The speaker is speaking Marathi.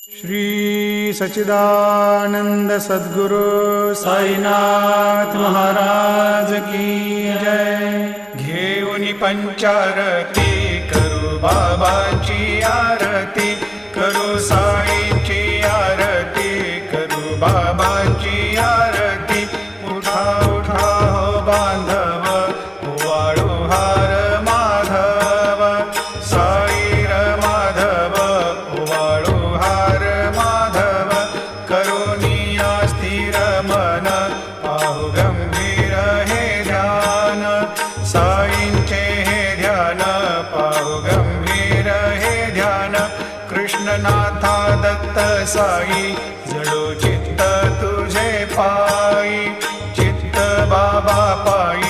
श्री सच्चिदानंद सद्गुरु साईनाथ महाराज की जय। घेऊन पंचारती करू बाबाची आरती, करू साईंची आरती, करू बाबांची आरती। उठा उठा हो बांधव, वाळू हार माधव, साई र माधव, वाळू हार माधव। करुणिया स्थिर मन, पाहु गंभीर हे ध्यान, साईंचे हे ध्यान, पाहु गंभीर हे ध्यान। कृष्णनाथा दत्त साई, जडो चित्त तुझे पायी, चित्त बाबा पायी।